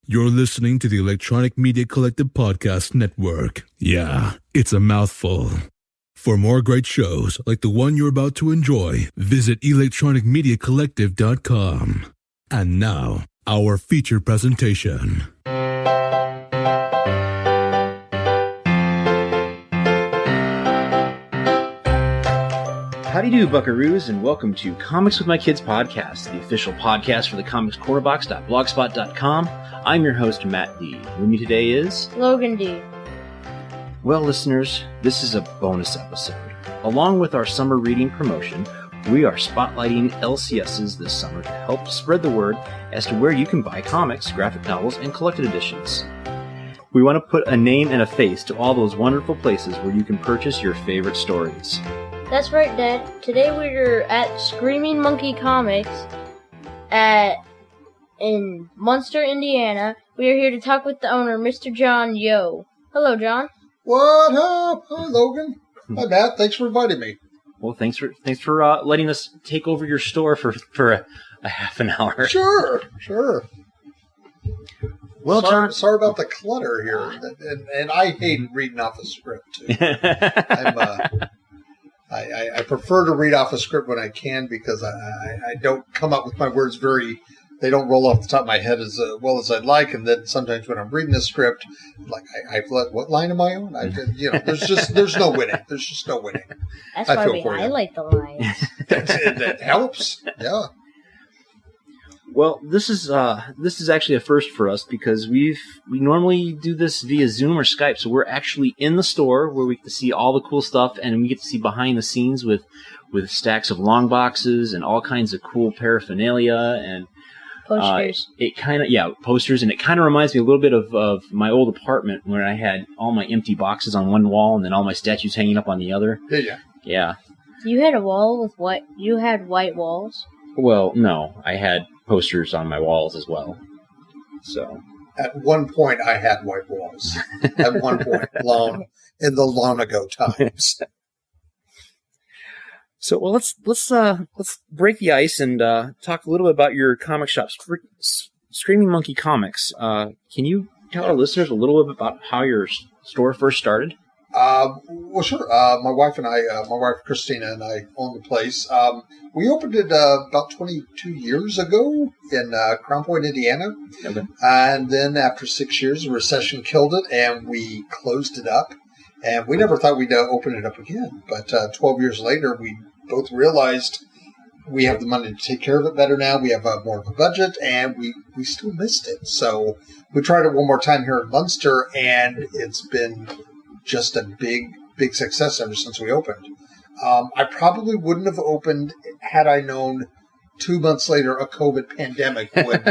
You're listening to the Electronic Media Collective Podcast Network. Yeah, it's a mouthful. For more great shows like the one you're about to enjoy, visit electronicmediacollective.com. And now, our feature presentation. Howdy do, buckaroos, and welcome to Comics with My Kids podcast, the official podcast for the comicscornerbox.blogspot.com. I'm your host, Matt D. With me today is... Logan D. Well, listeners, this is a bonus episode. Along with our summer reading promotion, we are spotlighting LCSs this summer to help spread the word as to where you can buy comics, graphic novels, and collected editions. We want to put a name and a face to all those wonderful places where you can purchase your favorite stories. That's right, Dad. Today we're at Screaming Monkey Comics in Munster, Indiana. We are here to talk with the owner, Mr. John Yo. Hello, John. What up? Hi, Logan. Hi, Matt. Thanks for inviting me. Well, thanks for letting us take over your store for a half an hour. Sure. Well, John, sorry about the clutter here, and I hate reading off a script too. I prefer to read off a script when I can because I don't come up with my words they don't roll off the top of my head as well as I'd like, and then sometimes when I'm reading a script, like what line am I on? There's no winning. There's just no winning. That's why we highlight the lines. That helps. Yeah. Well, this is actually a first for us because we normally do this via Zoom or Skype, so we're actually in the store where we get to see all the cool stuff, and we get to see behind the scenes with stacks of long boxes and all kinds of cool paraphernalia and posters. Posters, and it kind of reminds me a little bit of my old apartment when I had all my empty boxes on one wall and then all my statues hanging up on the other. Yeah. You had a wall with white. You had white walls. Well, no, I had posters on my walls as well. So at one point, I had white walls. At one point, in the long ago times. So, well, let's break the ice and talk a little bit about your comic shop, Screaming Monkey Comics. Can you tell our listeners a little bit about how your store first started? Well, sure. My wife Christina and I own the place. We opened it about 22 years ago in Crown Point, Indiana. Okay. And then after 6 years, the recession killed it, and we closed it up. And we never thought we'd open it up again. But 12 years later, we both realized we have the money to take care of it better now. We have more of a budget, and we still missed it. So we tried it one more time here in Munster, and it's been just a big success ever since we opened. I probably wouldn't have opened had I known 2 months later a COVID pandemic would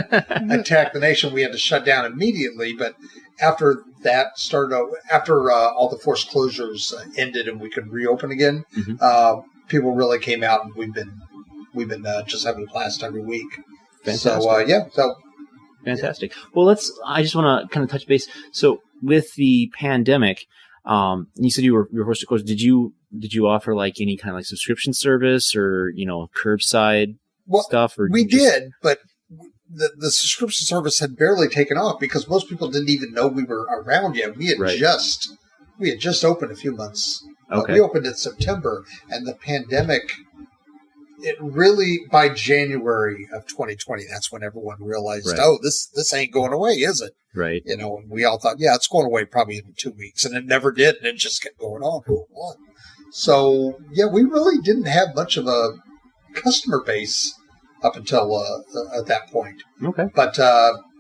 attack the nation. We had to shut down immediately, but after that started, after all the forced closures ended and we could reopen again, people really came out, and we've been just having a blast every week. Fantastic. Fantastic. Yeah. Well, I just want to kind of touch base. So with the pandemic, you said you were forced to close. Did you offer like any kind of like subscription service or curbside stuff? Or we did, but the subscription service had barely taken off because most people didn't even know we were around yet. We had just opened a few months. Okay. We opened in September, and the pandemic. It really, by January of 2020, that's when everyone realized, this ain't going away, is it? Right. And we all thought, it's going away probably in 2 weeks. And it never did. And it just kept going on. So, we really didn't have much of a customer base up until at that point. Okay. But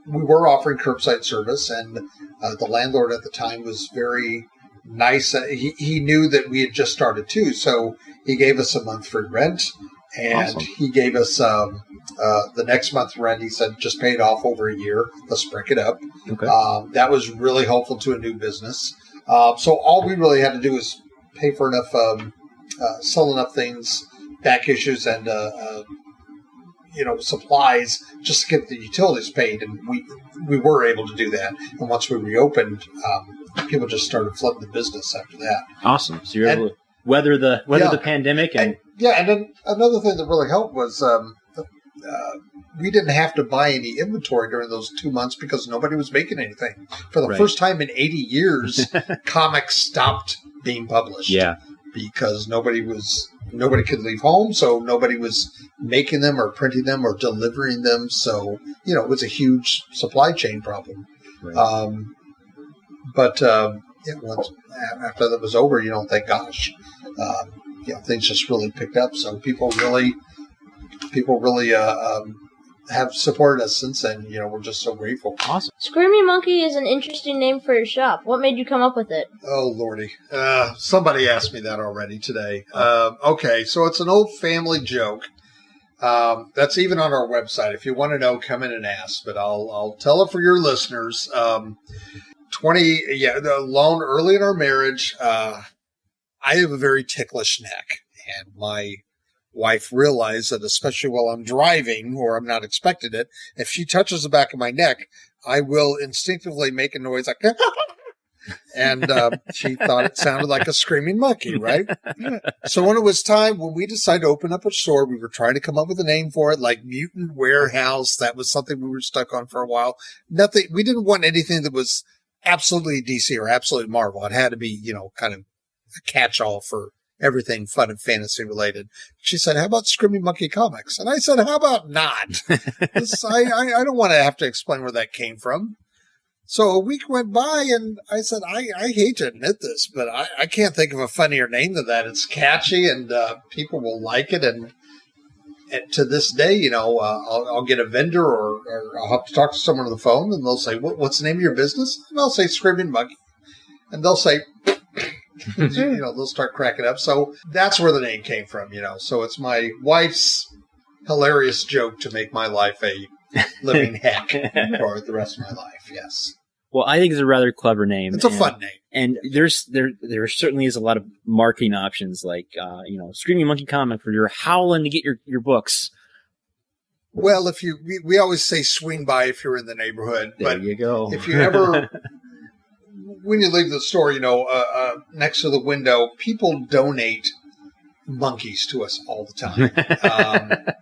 we were offering curbside service, and the landlord at the time was very nice. He knew that we had just started too. So he gave us a month free rent. And awesome. He gave us the next month's rent. He said, just pay it off over a year. Let's break it up. Okay. That was really helpful to a new business. So all we really had to do was pay for enough, sell enough things, back issues, and supplies just to get the utilities paid. And we were able to do that. And once we reopened, people just started flooding the business after that. Awesome. So you're able to weather the pandemic and then another thing that really helped was we didn't have to buy any inventory during those 2 months because nobody was making anything. For the first time in 80 years, comics stopped being published. Yeah. Because nobody could leave home, so nobody was making them or printing them or delivering them. So, it was a huge supply chain problem. Right. But once after that was over, thank gosh, things just really picked up. So people really have supported us since then. We're just so grateful. Awesome. Screaming Monkey is an interesting name for your shop. What made you come up with it? Oh, Lordy. Somebody asked me that already today. Okay, so it's an old family joke. That's even on our website. If you want to know, come in and ask. But I'll tell it for your listeners. Early in our marriage, I have a very ticklish neck. And my wife realized that, especially while I'm driving or I'm not expecting it, if she touches the back of my neck, I will instinctively make a noise like, and she thought it sounded like a screaming monkey, right? So when it was time, when we decided to open up a store, we were trying to come up with a name for it, like Mutant Warehouse. That was something we were stuck on for a while. Nothing. We didn't want anything that was absolutely DC or absolutely Marvel. It had to be, kind of a catch-all for everything fun and fantasy related. She said, how about Screaming Monkey Comics? And I said, how about not? I don't want to have to explain where that came from. So a week went by and I said, I hate to admit this, but I can't think of a funnier name than that. It's catchy and people will like it. And to this day, I'll get a vendor or I'll have to talk to someone on the phone and they'll say, what's the name of your business? And I'll say Screaming Monkey. And they'll say, they'll start cracking up. So that's where the name came from, So it's my wife's hilarious joke to make my life a living heck for the rest of my life. Yes. Well, I think it's a rather clever name. It's a fun name. And there certainly is a lot of marketing options like, Screaming Monkey Comic, where you're howling to get your books. Well, we always say swing by if you're in the neighborhood. There you go. If you ever, when you leave the store, next to the window, people donate monkeys to us all the time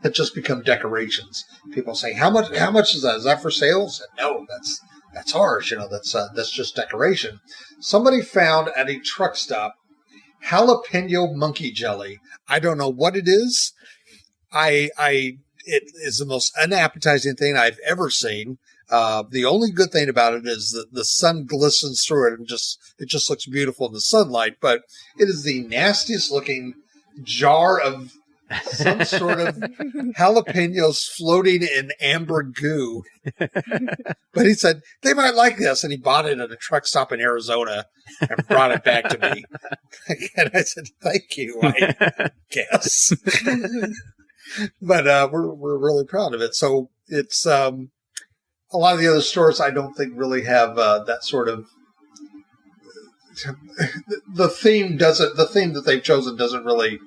that just become decorations. People say, how much is that? Is that for sale? I said, no, that's ours. That's just decoration. Somebody found at a truck stop jalapeno monkey jelly. I don't know what it is. It is the most unappetizing thing I've ever seen. The only good thing about it is that the sun glistens through it and it just looks beautiful in the sunlight, but it is the nastiest looking jar of some sort of jalapenos floating in amber goo. But he said, they might like this. And he bought it at a truck stop in Arizona and brought it back to me. And I said, thank you, I guess. But we're really proud of it. So it's a lot of the other stores I don't think really have that sort of the theme that they've chosen doesn't really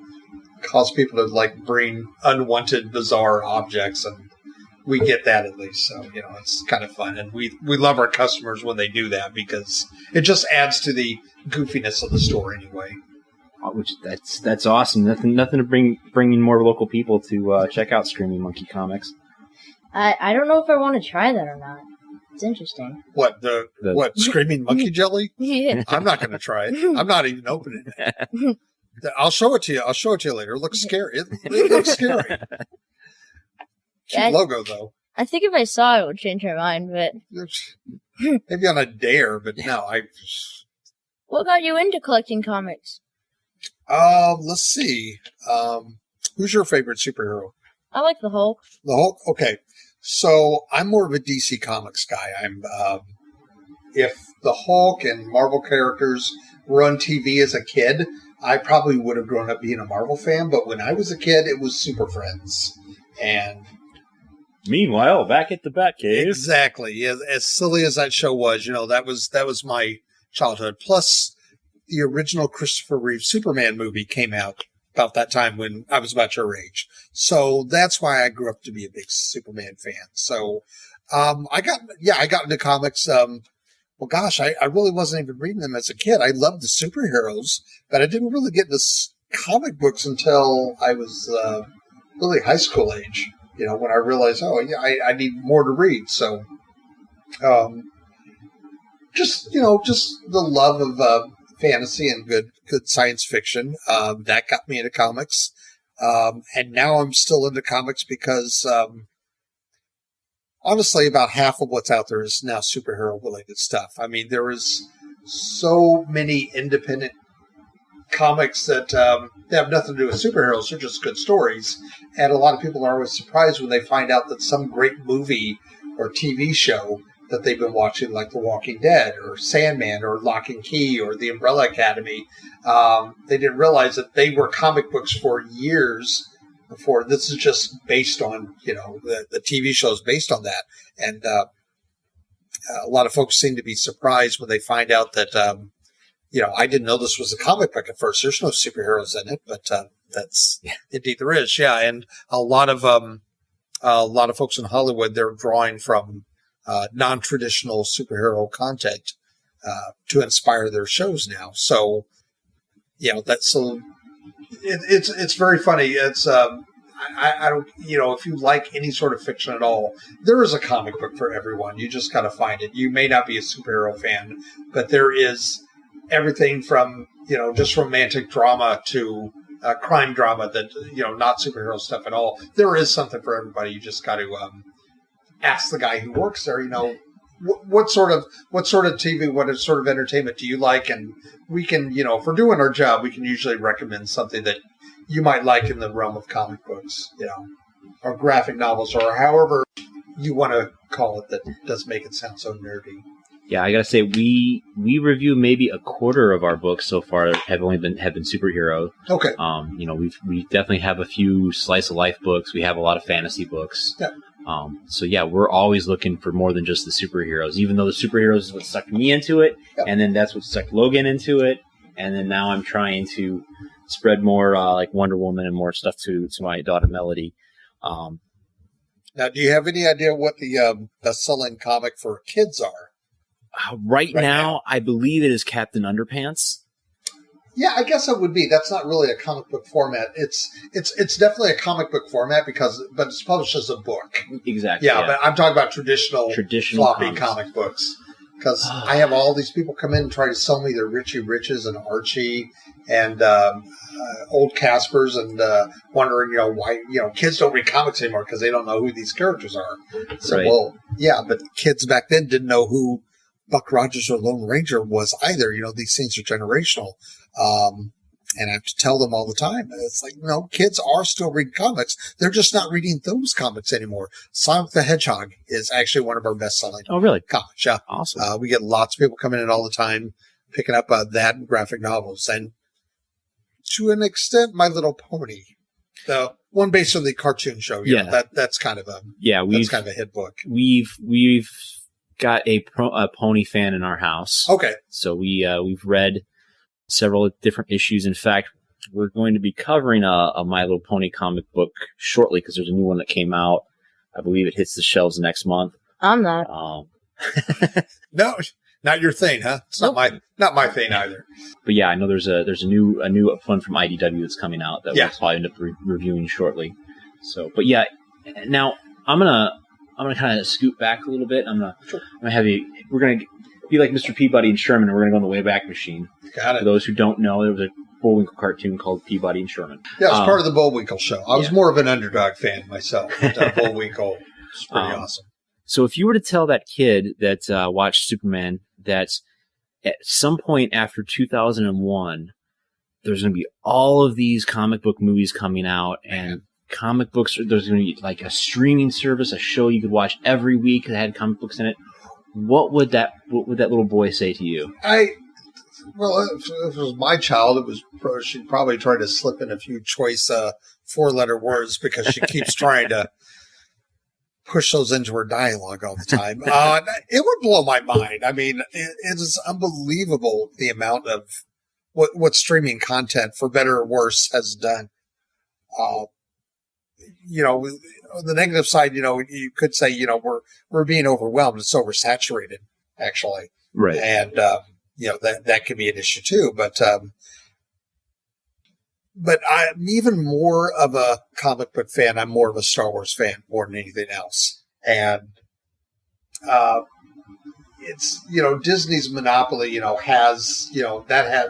cause people to bring unwanted, bizarre objects, and we get that at least. So it's kind of fun, and we love our customers when they do that because it just adds to the goofiness of the store anyway. Which that's awesome. Nothing to bring in more local people to check out Screaming Monkey Comics. I don't know if I want to try that or not. It's interesting. What what Screaming Monkey Jelly? Yeah. I'm not going to try it. I'm not even opening it. I'll show it to you. I'll show it to you later. It looks scary. It looks scary. Cute logo though. I think if I saw it, it would change my mind. But maybe on a dare, but no. What got you into collecting comics? Let's see. Who's your favorite superhero? I like the Hulk. The Hulk? Okay. So I'm more of a DC Comics guy. If the Hulk and Marvel characters were on TV as a kid, I probably would have grown up being a Marvel fan. But when I was a kid, it was Super Friends. And meanwhile, back at the Batcave. Exactly. As silly as that show was, that was my childhood. Plus, the original Christopher Reeve Superman movie came out about that time when I was about your age. So that's why I grew up to be a big Superman fan. So I got into comics. Well, gosh, I really wasn't even reading them as a kid. I loved the superheroes, but I didn't really get into comic books until I was really high school age. when I realized, I need more to read. So, just the love of fantasy and good science fiction that got me into comics. And now I'm still into comics because, honestly, about half of what's out there is now superhero related stuff. I mean, there is so many independent comics that have nothing to do with superheroes. They're just good stories. And a lot of people are always surprised when they find out that some great movie or TV show that they've been watching, like The Walking Dead or Sandman or Lock and Key or The Umbrella Academy, they didn't realize that they were comic books for years before. This is just based on, the TV shows based on that. And a lot of folks seem to be surprised when they find out that, I didn't know this was a comic book at first. There's no superheroes in it, but indeed there is. Yeah, and a lot of folks in Hollywood, they're drawing from non-traditional superhero content to inspire their shows now. So, it's very funny. It's I don't, if you like any sort of fiction at all, there is a comic book for everyone. You just got to find it. You may not be a superhero fan, but there is everything from, just romantic drama to crime drama that, not superhero stuff at all. There is something for everybody. You just got to ask the guy who works there, what sort of TV, what sort of entertainment do you like? And we can, if we're doing our job, we can usually recommend something that you might like in the realm of comic books, or graphic novels, or however you want to call it that doesn't make it sound so nerdy. Yeah, I gotta say, we review maybe a quarter of our books so far have been superhero. Okay. We definitely have a few slice of life books. We have a lot of fantasy books. Yeah. So yeah, we're always looking for more than just the superheroes. Even though the superheroes is what sucked me into it, and then that's what sucked Logan into it, and then now I'm trying to spread more like Wonder Woman and more stuff to my daughter Melody. Now, do you have any idea what the best-selling comic for kids are? Right now, I believe it is Captain Underpants. Yeah, I guess it would be. That's not really a comic book format. It's definitely a comic book format but it's published as a book. Exactly. Yeah, but I'm talking about traditional floppy comics. Comic books. Because I have all these people come in and try to sell me their Richie Riches and Archie and old Caspers, and wondering, why kids don't read comics anymore because they don't know who these characters are. So, right. Well, yeah, but kids back then didn't know who Buck Rogers or Lone Ranger was either. These things are generational. And I have to tell them all the time. It's like, no, kids are still reading comics. They're just not reading those comics anymore. Sonic the Hedgehog is actually one of our best-selling comics. Yeah. Awesome. We get lots of people coming in all the time, picking up that and graphic novels. And to an extent, My Little Pony. The one based on the cartoon show. That's kind of a hit book. We've got a pony fan in our house. Okay. So we've read several different issues. In fact, we're going to be covering a My Little Pony comic book shortly because there's a new one that came out. I believe it hits the shelves next month. I'm not. No, not your thing, huh? It's not my thing either. But yeah, I know there's a new one from IDW that's coming out that we'll probably end up reviewing shortly. So, but yeah, now I'm gonna kind of scoot back a little bit. I'm gonna have you. We're gonna be like Mr. Peabody and Sherman, and we're gonna go on the Wayback Machine. Got it. For those who don't know, there was a Bullwinkle cartoon called Peabody and Sherman. Yeah, it was part of the Bullwinkle show. I was more of an Underdog fan myself. But, Bullwinkle was pretty awesome. So if you were to tell that kid that watched Superman that at some point after 2001, there's going to be all of these comic book movies coming out, and comic books, there's going to be like a streaming service, a show you could watch every week that had comic books in it. What would that little boy say to you? Well, if it was my child, she'd probably try to slip in a few choice 4-letter words because she keeps trying to push those into her dialogue all the time. It would blow my mind. I mean, it is unbelievable the amount of what streaming content, for better or worse, has done. The negative side, you could say, we're being overwhelmed. It's oversaturated, actually. Right. And, that could be an issue too. But, But I'm even more of a comic book fan. I'm more of a Star Wars fan more than anything else. And it's, Disney's monopoly, has,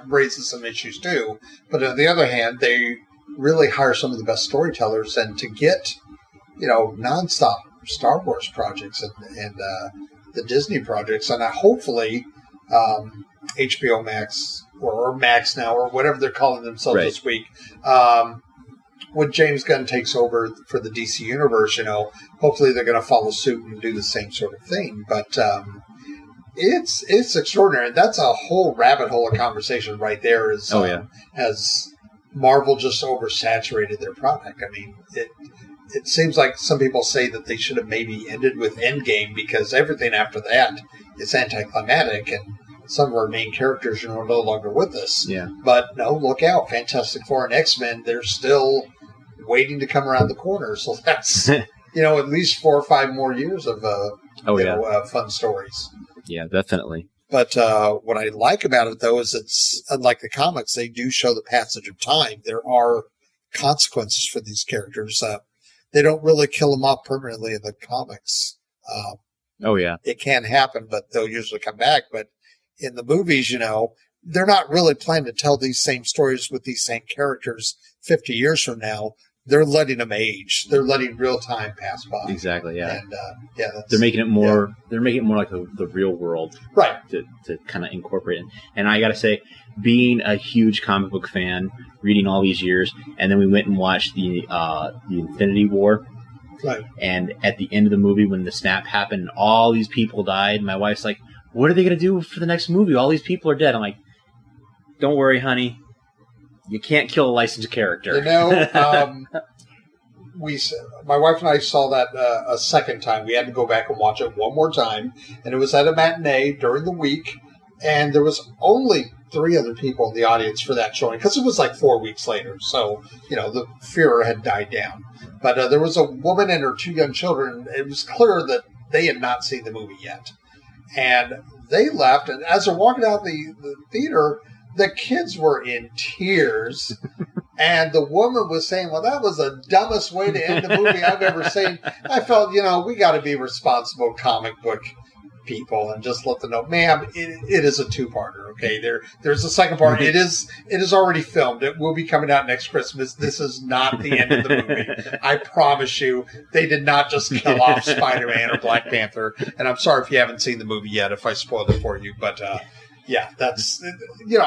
raises some issues too. But on the other hand, they really hire some of the best storytellers, and to get, nonstop Star Wars projects and the Disney projects, and hopefully HBO Max or Max now or whatever they're calling themselves this week. When James Gunn takes over for the DC Universe, hopefully they're going to follow suit and do the same sort of thing. But it's extraordinary. That's a whole rabbit hole of conversation right there. Has Marvel just oversaturated their product? I mean, it seems like some people say that they should have maybe ended with Endgame, because everything after that is anticlimactic, and some of our main characters are no longer with us. Yeah. But no, look out. Fantastic Four and X-Men, they're still waiting to come around the corner. So that's, at least 4 or 5 more years of fun stories. Yeah, definitely. But what I like about it, though, is it's unlike the comics. They do show the passage of time. There are consequences for these characters. They don't really kill them off permanently in the comics. It can happen, but they'll usually come back. But in the movies, they're not really planning to tell these same stories with these same characters 50 years from now. They're letting them age. They're letting real time pass by. Exactly. Yeah. And they're making it more. Yeah. They're making it more like the real world, right? To kind of incorporate it. And I got to say, being a huge comic book fan, reading all these years, and then we went and watched the Infinity War. Right. And at the end of the movie, when the snap happened and all these people died, my wife's like, "What are they going to do for the next movie? All these people are dead." I'm like, "Don't worry, honey. You can't kill a licensed character." My wife and I saw that a second time. We had to go back and watch it one more time, and it was at a matinee during the week, and there was only 3 other people in the audience for that showing, because it was like 4 weeks later, so the furor had died down. But there was a woman and her 2 young children. It was clear that they had not seen the movie yet, and they left, and as they're walking out the theater, the kids were in tears, and the woman was saying, "Well, that was the dumbest way to end the movie I've ever seen." I felt, we got to be responsible comic book people and just let them know, ma'am, it is a 2-parter. Okay, there's a second part. It is already filmed. It will be coming out next Christmas. This is not the end of the movie. I promise you, they did not just kill off Spider-Man or Black Panther. And I'm sorry if you haven't seen the movie yet, if I spoiled it for you, but. Yeah, that's,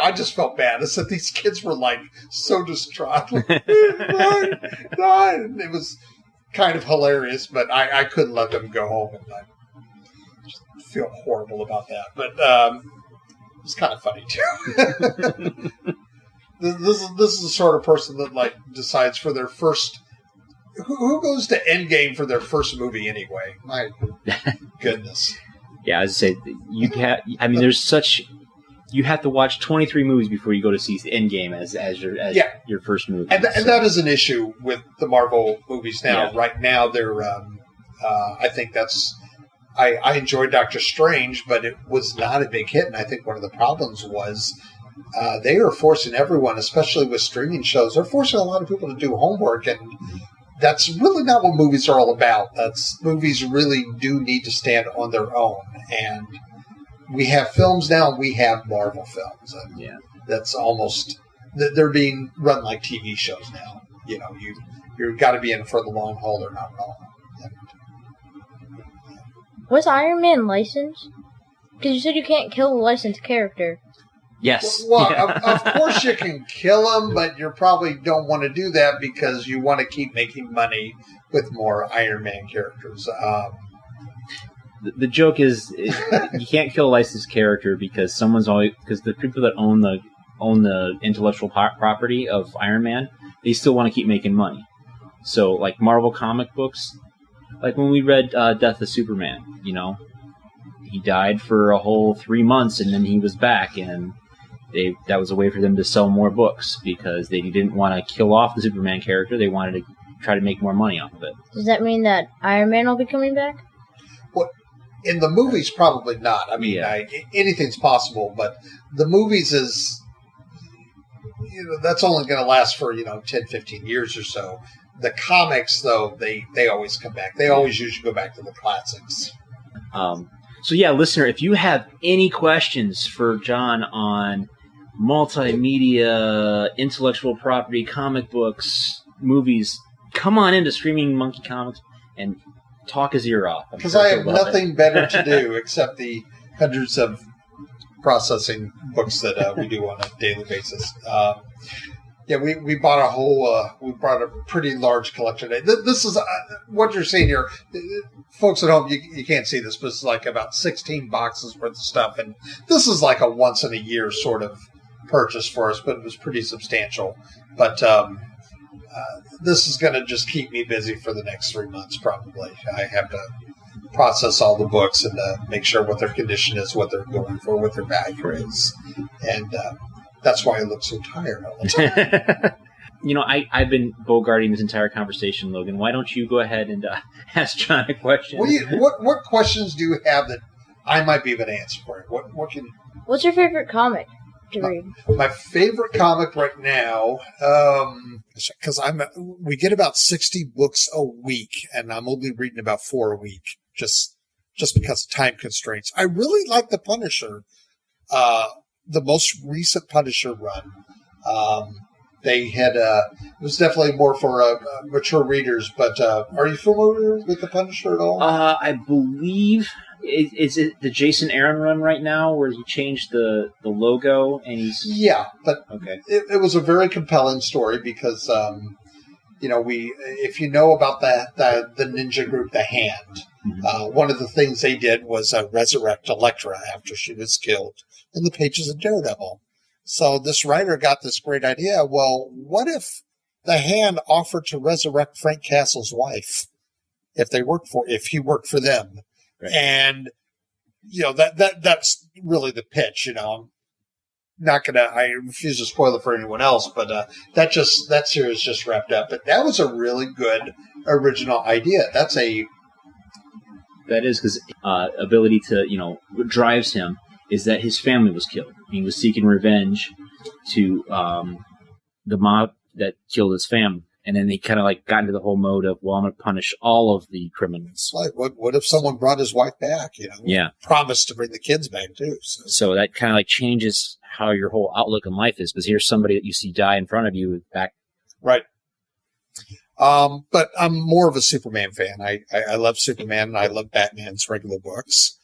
I just felt bad. I said these kids were like so distraught. Like, it was kind of hilarious, but I couldn't let them go home, and I just feel horrible about that. But it was kind of funny too. This is the sort of person that decides for their first. Who goes to Endgame for their first movie anyway? My goodness. Yeah, as I say, there's such. You have to watch 23 movies before you go to see Endgame as your first movie. And that is an issue with the Marvel movies now. Yeah. Right now, they're. I think that's. I enjoyed Doctor Strange, but it was not a big hit. And I think one of the problems was they are forcing everyone, especially with streaming shows, they're forcing a lot of people to do homework, and that's really not what movies are all about. Movies really do need to stand on their own, and. We have films now, we have Marvel films. And that's almost, they're being run like TV shows now. You've got to be in for the long haul or not at all. Was Iron Man licensed? Because you said you can't kill a licensed character. Yes. Well, of course you can kill them, but you probably don't want to do that because you want to keep making money with more Iron Man characters. The joke is you can't kill a licensed character because because the people that own the intellectual property of Iron Man, they still want to keep making money. So like Marvel comic books, like when we read Death of Superman, he died for a whole 3 months and then he was back, and that was a way for them to sell more books because they didn't want to kill off the Superman character. They wanted to try to make more money off of it. Does that mean that Iron Man will be coming back? Well, in the movies, probably not. Anything's possible, but the movies is, that's only going to last for 10, 15 years or so. The comics, though, they always come back. They always usually go back to the classics. So yeah, listener, if you have any questions for John on multimedia, intellectual property, comic books, movies, come on into Screaming Monkey Comics and talk his ear off. Because I have nothing better to do except the hundreds of processing books that we do on a daily basis. We bought a pretty large collection today. This is what you're seeing here. Folks at home, you can't see this, but it's like about 16 boxes worth of stuff. And this is like a once in a year sort of purchase for us, but it was pretty substantial. But this is going to just keep me busy for the next 3 months, probably. I have to process all the books and make sure what their condition is, what they're going for, what their value is. And that's why I look so tired all the time. I've been bogarting this entire conversation, Logan. Why don't you go ahead and ask John a question? What questions do you have that I might be able to answer for you? What's your favorite comic to read? My favorite comic right now, because we get about 60 books a week, and I'm only reading about 4 a week, just because of time constraints. I really like the Punisher, the most recent Punisher run. They had it was definitely more for mature readers, but are you familiar with the Punisher at all? I believe is it the Jason Aaron run right now where he changed the logo and he's but okay. It was a very compelling story because if you know about the ninja group, the Hand, one of the things they did was resurrect Elektra after she was killed in the pages of Daredevil. So this writer got this great idea. Well, what if the Hand offered to resurrect Frank Castle's wife if he worked for them? Right. And that's really the pitch. I'm not gonna. I refuse to spoil it for anyone else, but that series just wrapped up. But that was a really good original idea. That is because ability to what drives him is that his family was killed. He was seeking revenge to the mob that killed his family. And then they kind of got into the whole mode of, well, I'm going to punish all of the criminals. Like, what if someone brought his wife back? Yeah. Promised to bring the kids back, too. So that kind of changes how your whole outlook in life is. Because here's somebody that you see die in front of you back. Right. But I'm more of a Superman fan. I love Superman, and I love Batman's regular books.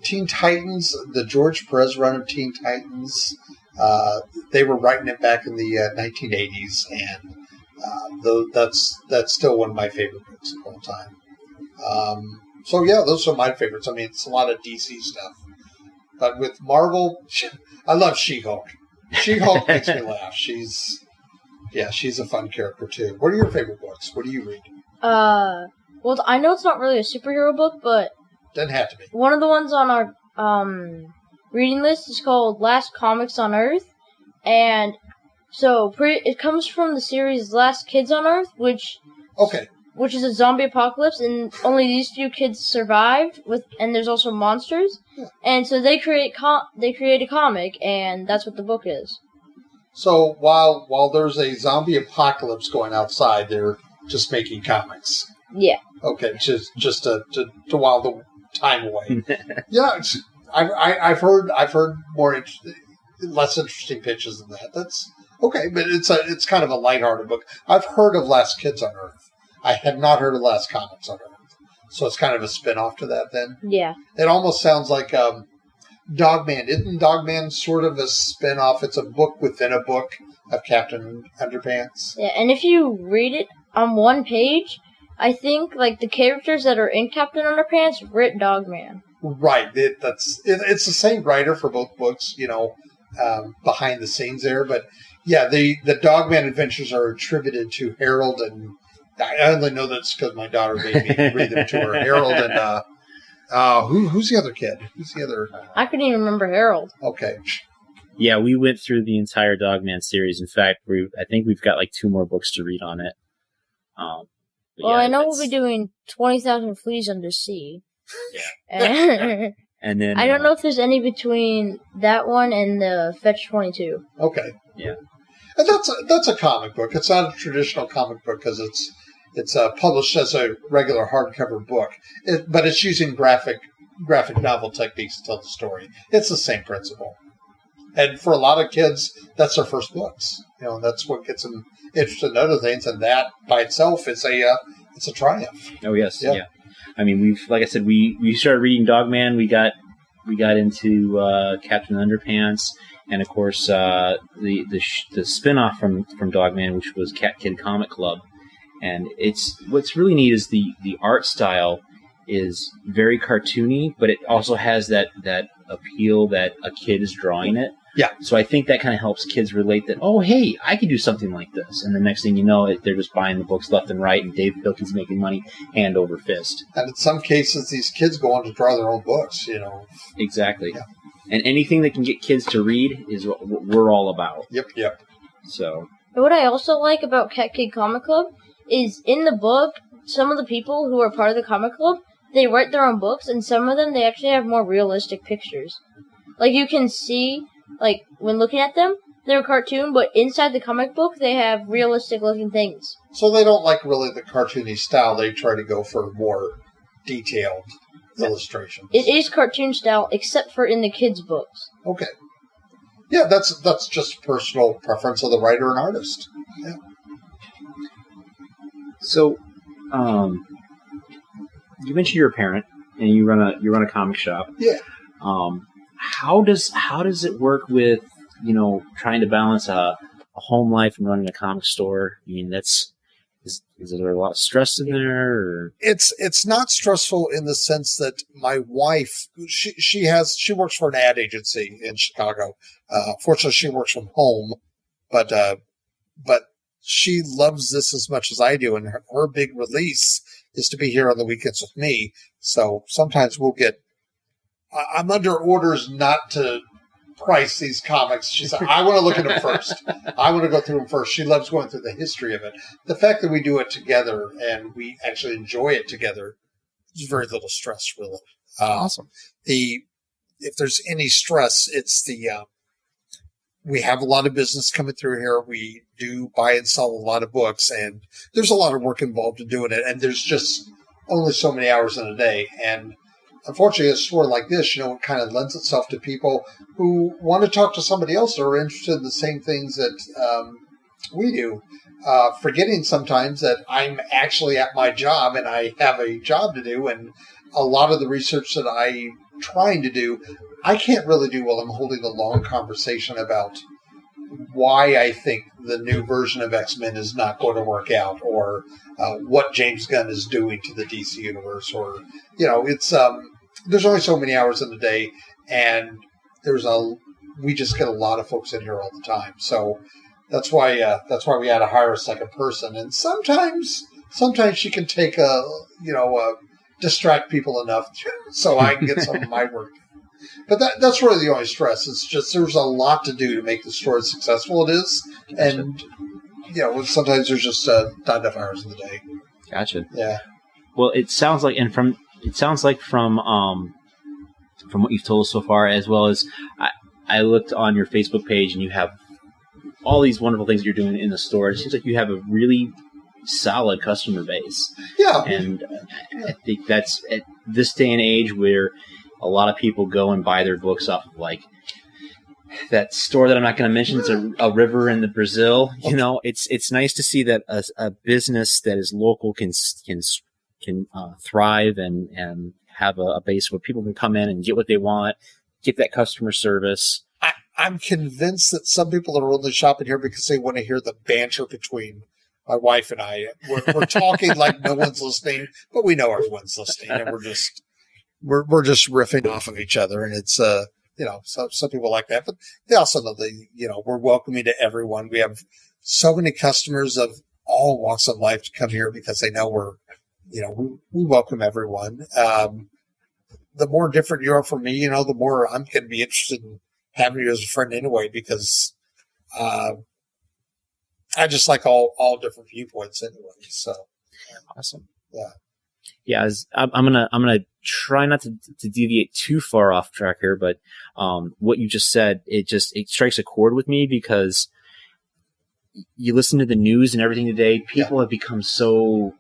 Teen Titans, the George Perez run of Teen Titans, they were writing it back in the 1980s, and that's still one of my favorite books of all time. Those are my favorites. I mean, it's a lot of DC stuff. But with Marvel, I love She-Hulk. She-Hulk makes me laugh. She's a fun character, too. What are your favorite books? What do you read? Well, I know it's not really a superhero book, but doesn't have to be. One of the ones on our reading list is called Last Comics on Earth, and so it comes from the series Last Kids on Earth, which is a zombie apocalypse, and only these few kids survived. And there's also monsters, and so they create a comic, and that's what the book is. So while there's a zombie apocalypse going outside, they're just making comics. Yeah. Okay, just to while the time away. Yeah, I've heard less interesting pitches than that. That's okay, but it's kind of a lighthearted book. I've heard of Last Kids on Earth. I had not heard of Last Comics on Earth, so it's kind of a spin-off to that. Then it almost sounds like Dogman. Isn't Dogman sort of a spin-off? It's a book within a book of Captain Underpants. Yeah, and if you read it on one page, I think the characters that are in Captain Underpants writ Dogman. Right. It's the same writer for both books, behind the scenes there. But yeah, the Dogman adventures are attributed to Harold, and I only know that's because my daughter made me read them to her. Harold and who's the other kid? Who's the other? I couldn't even remember Harold. Okay. Yeah, we went through the entire Dogman series. In fact, I think we've got 2 more books to read on it. I know we'll be doing 20,000 Fleas Under Sea. Yeah. And then I don't know if there's any between that one and the Fetch 22. Okay. Yeah. And that's a comic book. It's not a traditional comic book because it's published as a regular hardcover book, but it's using graphic novel techniques to tell the story. It's the same principle. And for a lot of kids, that's their first books. And that's what gets them interested in other things. And that by itself is it's a triumph. Oh yes, yeah. I mean, like I said, we started reading Dogman. We got into Captain Underpants, and of course the spinoff from Dogman, which was Cat Kid Comic Club. And what's really neat is the art style is very cartoony, but it also has that appeal that a kid is drawing it. Yeah. So I think that kind of helps kids relate that, oh, hey, I could do something like this. And the next thing you know, they're just buying the books left and right, and Dave Pilkey's making money hand over fist. And in some cases, these kids go on to draw their own books, Exactly. Yeah. And anything that can get kids to read is what we're all about. Yep. So. What I also like about Cat Kid Comic Club is in the book, some of the people who are part of the comic club, they write their own books, and some of them, they actually have more realistic pictures. Like, you can see, like, when looking at them, they're a cartoon, but inside the comic book, they have realistic-looking things. So they don't like really the cartoony style. They try to go for more detailed illustrations. It is cartoon style, except for in the kids' books. Okay. Yeah, that's just personal preference of the writer and artist. Yeah. So, you mentioned you're a parent and you run a comic shop. Yeah. How does it work with trying to balance a home life and running a comic store? I mean, is there a lot of stress in there? Or? It's not stressful in the sense that my wife she works for an ad agency in Chicago. Fortunately, she works from home, but she loves this as much as I do, and her big release is to be here on the weekends with me. So sometimes I'm under orders not to price these comics. She said, I want to look at them first. I want to go through them first. She loves going through the history of it. The fact that we do it together and we actually enjoy it together, there's very little stress, really. Awesome. If there's any stress, it's we have a lot of business coming through here. We do buy and sell a lot of books, and there's a lot of work involved in doing it. And there's just only so many hours in a day. And unfortunately, a store like this, it kind of lends itself to people who want to talk to somebody else or are interested in the same things that we do, forgetting sometimes that I'm actually at my job and I have a job to do. And a lot of the research that I'm trying to do, I can't really do while I'm holding a long conversation about why I think the new version of X-Men is not going to work out, or what James Gunn is doing to the DC universe, or it's there's only so many hours in the day, and we just get a lot of folks in here all the time. So that's why we had to hire a second person, and sometimes she can take distract people enough so I can get some of my work done. But that's really the only stress. It's just there's a lot to do to make the store as successful it is. And, sometimes there's just not enough hours in the day. Gotcha. Yeah. Well, it sounds like from what you've told us so far, as well as I looked on your Facebook page and you have all these wonderful things you're doing in the store. It seems like you have a really solid customer base. Yeah. And I think that's at this day and age where a lot of people go and buy their books off of like that store that I'm not going to mention. It's a river in the Brazil. It's nice to see that a business that is local can thrive and have a base where people can come in and get what they want, get that customer service. I'm convinced that some people are only shopping here because they want to hear the banter between my wife and I. We're talking like no one's listening, but we know everyone's listening, and we're just riffing off of each other, and it's some people like that, but they also know that we're welcoming to everyone. We have so many customers of all walks of life to come here because they know we welcome everyone. The more different you are from me, the more I'm going to be interested in having you as a friend anyway, because I just like all different viewpoints anyway. So awesome. Yeah. Yeah, I'm gonna try not to deviate too far off track here, but what you just said, it strikes a chord with me, because you listen to the news and everything today. People have become so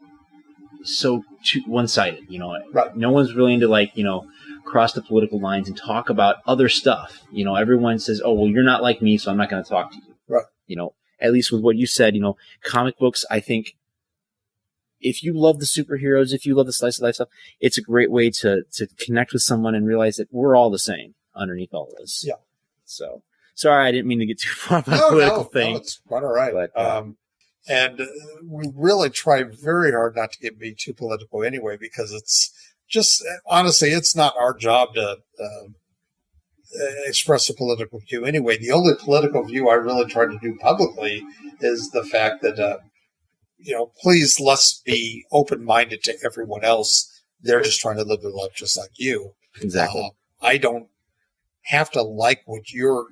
one-sided. Right. No one's willing to cross the political lines and talk about other stuff. Everyone says, "Oh, well, you're not like me, so I'm not going to talk to you." Right. At least with what you said, comic books, I think, if you love the superheroes, if you love the slice of life stuff, it's a great way to connect with someone and realize that we're all the same underneath all this. Yeah. So, sorry, I didn't mean to get too far about the political thing. No, it's quite all right. But, and we really try very hard not to be too political anyway, because it's just, honestly, it's not our job to express a political view anyway. The only political view I really try to do publicly is the fact that, please, let's be open-minded to everyone else. They're just trying to live their life just like you. Exactly. I don't have to like what you're,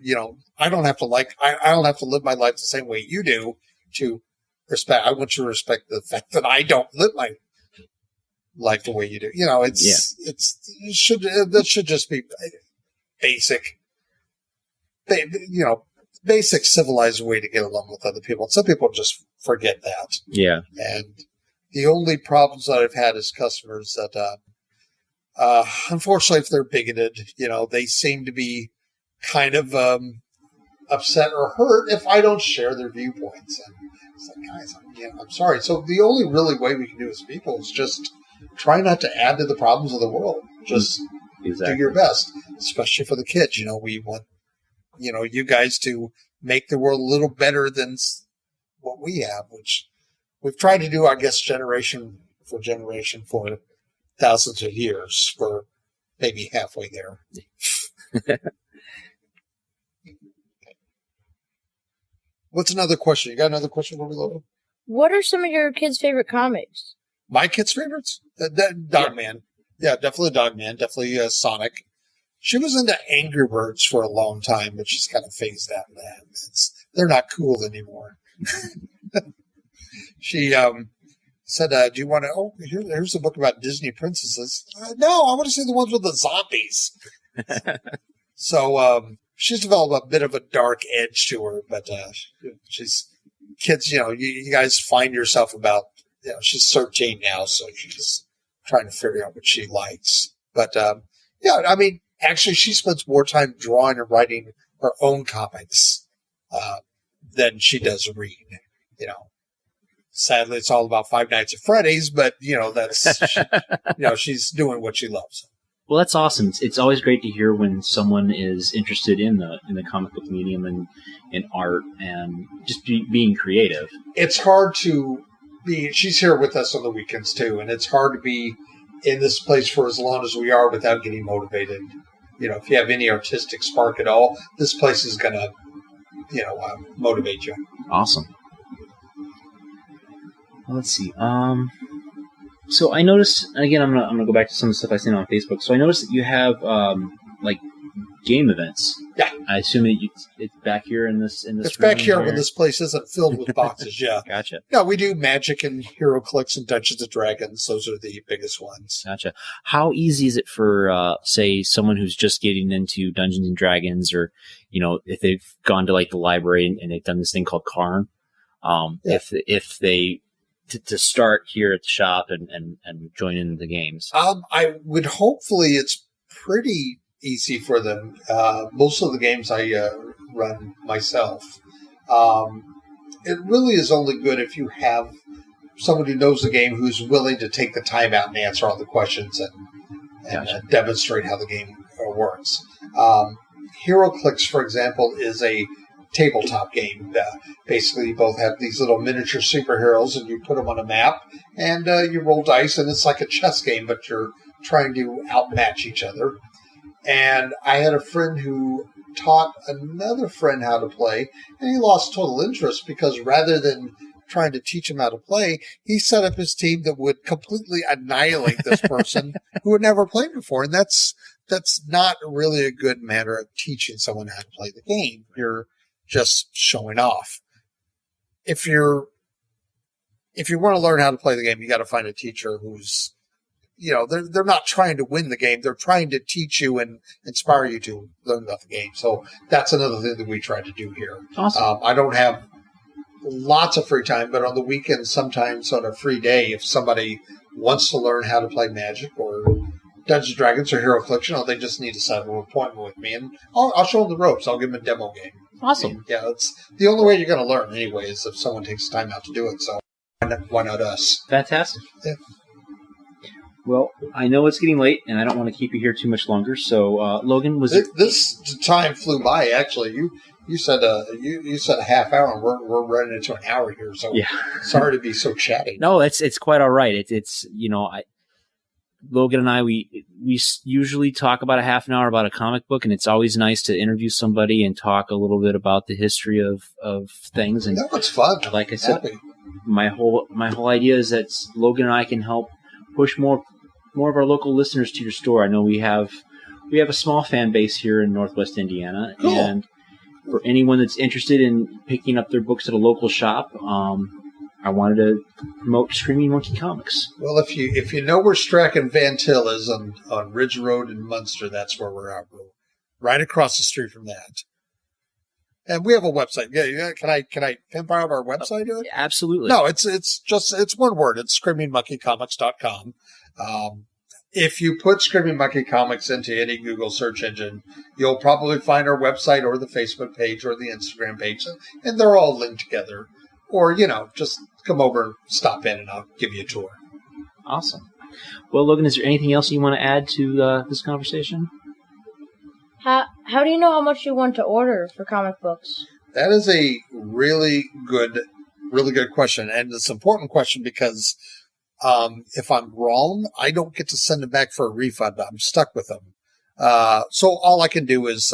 I don't have to live my life the same way you do to respect. I want you to respect the fact that I don't live my life the way you do. That should just be basic, basic civilized way to get along with other people. Some people just forget that. Yeah. And the only problems that I've had is customers that, unfortunately, if they're bigoted, they seem to be kind of upset or hurt if I don't share their viewpoints. And it's like, guys, I'm sorry. So the only really way we can do as people is just try not to add to the problems of the world. Just do your best, especially for the kids. We want, you guys to make the world a little better than what we have, which we've tried to do, I guess, generation for thousands of years. We're maybe halfway there. What's another question? You got another question for me, Logan? What are some of your kids' favorite comics? My kids' favorites? Dogman. Yeah, definitely Dogman. Definitely Sonic. She was into Angry Birds for a long time, but she's kind of phased out of that. They're not cool anymore. She said, do you want to... Oh, here's a book about Disney princesses. No, I want to see the ones with the zombies. So she's developed a bit of a dark edge to her, but she's... Kids, you guys find yourself about... she's 13 now, so she's trying to figure out what she likes. But, actually, she spends more time drawing and writing her own comics than she does read. Sadly, it's all about Five Nights at Freddy's, but that's she's doing what she loves. Well, that's awesome. It's always great to hear when someone is interested in the comic book medium and in art and just being creative. It's hard to be. She's here with us on the weekends too, and it's hard to be in this place for as long as we are without getting motivated. If you have any artistic spark at all, this place is going to, motivate you. Awesome. Well, let's see. So I noticed, again, I'm gonna go back to some of the stuff I seen on Facebook. So I noticed that you have game events. Yeah. I assume it's back here in this. It's back here when this place isn't filled with boxes. Yeah. Gotcha. Yeah, we do Magic and HeroClix and Dungeons and Dragons. Those are the biggest ones. Gotcha. How easy is it for, say, someone who's just getting into Dungeons and Dragons, or if they've gone to the library and they've done this thing called Karn, if they to start here at the shop and join in the games? I would hopefully it's pretty easy for them. Most of the games I run myself. It really is only good if you have someone who knows the game who's willing to take the time out and answer all the questions and demonstrate how the game works. HeroClix, for example, is a tabletop game. Basically, you both have these little miniature superheroes, and you put them on a map, and you roll dice, and it's like a chess game, but you're trying to outmatch each other. And I had a friend who taught another friend how to play, and he lost total interest because rather than trying to teach him how to play, he set up his team that would completely annihilate this person who had never played before. And that's not really a good manner of teaching someone how to play the game. You're just showing off. If you want to learn how to play the game, you got to find a teacher who's they're not trying to win the game. They're trying to teach you and inspire you to learn about the game. So that's another thing that we try to do here. Awesome. I don't have lots of free time, but on the weekends, sometimes on a free day, if somebody wants to learn how to play Magic or Dungeons & Dragons or Hero Affliction, or they just need to set up an appointment with me, and I'll show them the ropes. I'll give them a demo game. Awesome. And, it's the only way you're going to learn anyway is if someone takes time out to do it. So why not us? Fantastic. Yeah. Well, I know it's getting late, and I don't want to keep you here too much longer. So, Logan, this time flew by? Actually, you said you said a half hour, and we're running into an hour here. So yeah. Sorry to be so chatty. No, it's quite all right. It's Logan and I we usually talk about a half an hour about a comic book, and it's always nice to interview somebody and talk a little bit about the history of things. And it's fun. Like I said, my whole idea is that Logan and I can help push more of our local listeners to your store. I know we have a small fan base here in Northwest Indiana, cool. And for anyone that's interested in picking up their books at a local shop, I wanted to promote Screaming Monkey Comics. Well, if you know where Strachan Van Til is on Ridge Road in Munster, that's where we're at. We're right across the street from that. And we have a website. Yeah. Can I pimp out our website here? Absolutely. No, it's one word. It's screamingmonkeycomics.com. If you put Screaming Monkey Comics into any Google search engine, you'll probably find our website or the Facebook page or the Instagram page, and they're all linked together. Or, just come over and stop in and I'll give you a tour. Awesome. Well, Logan, is there anything else you want to add to this conversation? How do you know how much you want to order for comic books? That is a really good question. And it's an important question because if I'm wrong, I don't get to send them back for a refund. I'm stuck with them. So all I can do is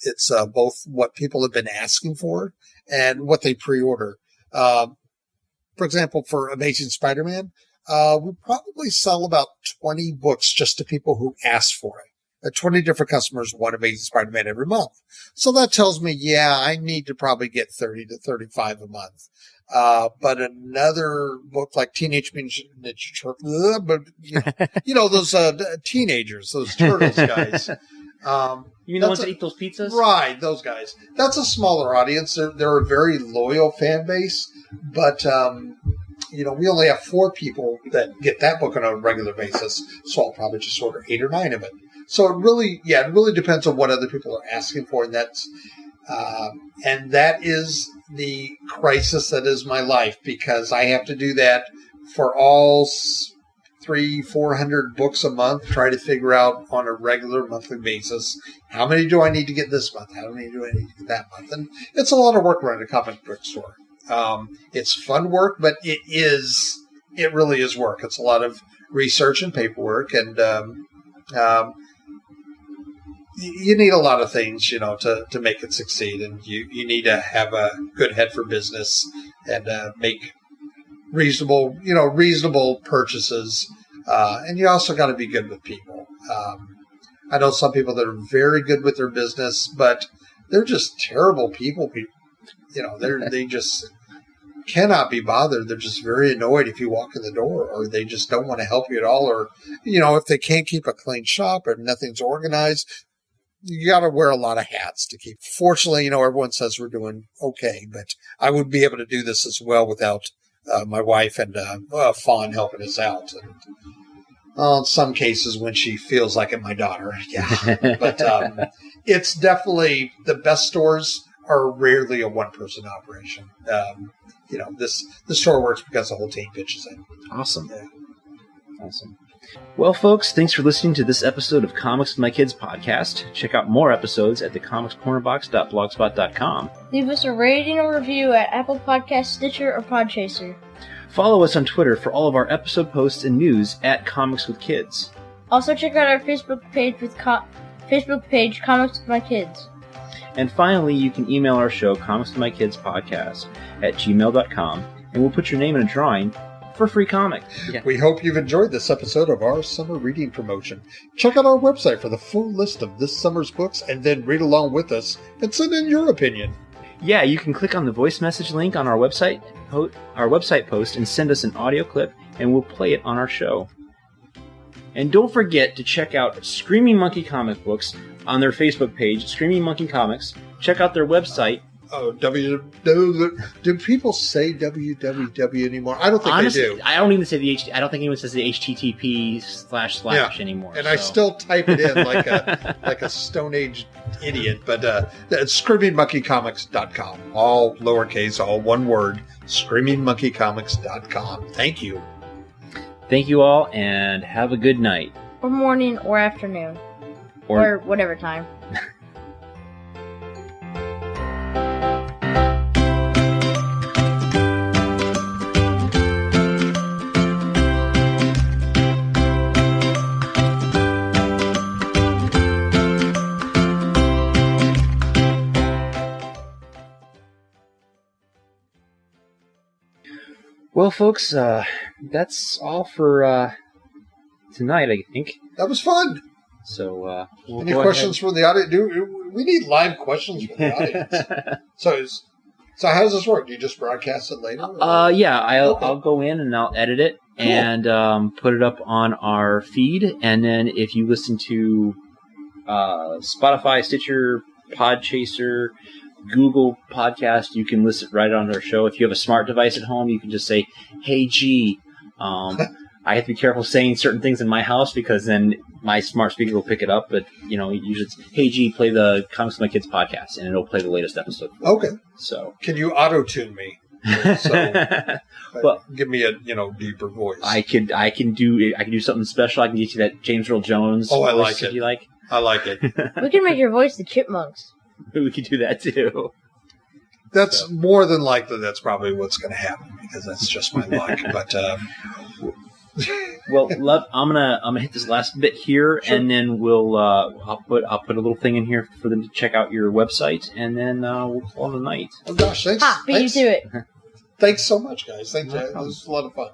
it's both what people have been asking for and what they pre-order. For example, for Amazing Spider-Man, we probably sell about 20 books just to people who asked for it. 20 different customers want Amazing Spider-Man every month. So that tells me, I need to probably get 30 to 35 a month. But another book like Teenage Mutant Ninja Turtles, those teenagers, those turtles guys. You mean the ones that eat those pizzas? Right, those guys. That's a smaller audience. They're a very loyal fan base, but we only have 4 people that get that book on a regular basis, so I'll probably just order 8 or 9 of it. So it really depends on what other people are asking for, and that is the crisis that is my life, because I have to do that for all 300-400 books a month, try to figure out on a regular monthly basis, how many do I need to get this month? How many do I need to get that month? And it's a lot of work running a comic book store. It's fun work, but it really is work. It's a lot of research and paperwork, and you need a lot of things, to make it succeed. And you need to have a good head for business and make reasonable purchases. And you also got to be good with people. I know some people that are very good with their business, but they're just terrible people. They just cannot be bothered. They're just very annoyed if you walk in the door, or they just don't want to help you at all. Or, if they can't keep a clean shop or nothing's organized, you got to wear a lot of hats to keep. Fortunately, everyone says we're doing okay, but I would be able to do this as well without my wife and Fawn helping us out. And, in some cases, when she feels like it, my daughter. Yeah. But it's definitely, the best stores are rarely a one-person operation. The store works because the whole team pitches in. Awesome. Yeah. Awesome. Well, folks, thanks for listening to this episode of Comics with My Kids podcast. Check out more episodes at thecomicscornerbox.blogspot.com. Leave us a rating or review at Apple Podcasts, Stitcher, or Podchaser. Follow us on Twitter for all of our episode posts and news at Comics with Kids. Also, check out our Facebook page, Comics with My Kids. And finally, you can email our show, comicswithmykidspodcast@gmail.com, and we'll put your name in a drawing for a free comic. Yeah. We hope you've enjoyed this episode of our summer reading promotion. Check out our website for the full list of this summer's books, and then read along with us and send in your opinion. Yeah, you can click on the voice message link on our website post and send us an audio clip, and we'll play it on our show. And don't forget to check out Screaming Monkey Comic Books on their Facebook page, Screaming Monkey Comics. Check out their website. Oh, do people say www anymore? I don't think Honestly, they do. I don't even say I don't think anyone says the HTTP / anymore. And so. I still type it in like a Stone Age idiot. But it's ScreamingMonkeyComics.com. All lowercase, all one word. ScreamingMonkeyComics.com. Thank you. Thank you all, and have a good night. Or morning, or afternoon. Or whatever time. Well, folks, that's all for tonight, I think. That was fun. So, we'll any questions from the audience? We need live questions from the audience. So how does this work? Do you just broadcast it later? Yeah, I'll go in and I'll edit it and put it up on our feed. And then if you listen to Spotify, Stitcher, Podchaser, Google Podcast, you can listen right on our show. If you have a smart device at home, you can just say, "Hey G." I have to be careful saying certain things in my house because then my smart speaker will pick it up. But usually it's, "Hey G, play the Comics with My Kids podcast," and it'll play the latest episode. Okay. So can you auto tune me? Well, give me a deeper voice. I can do something special. I can get you that James Earl Jones. Oh, I voice like it. If you like. I like it. We can make your voice the Chipmunks. We could do that too. That's more than likely. That's probably what's going to happen because that's just my luck. But well, I'm gonna hit this last bit here, sure. And then I'll put a little thing in here for them to check out your website, and then we'll call it a night. Oh gosh, thanks. Beat you to it. Thanks so much, guys. Thank you. This was a lot of fun.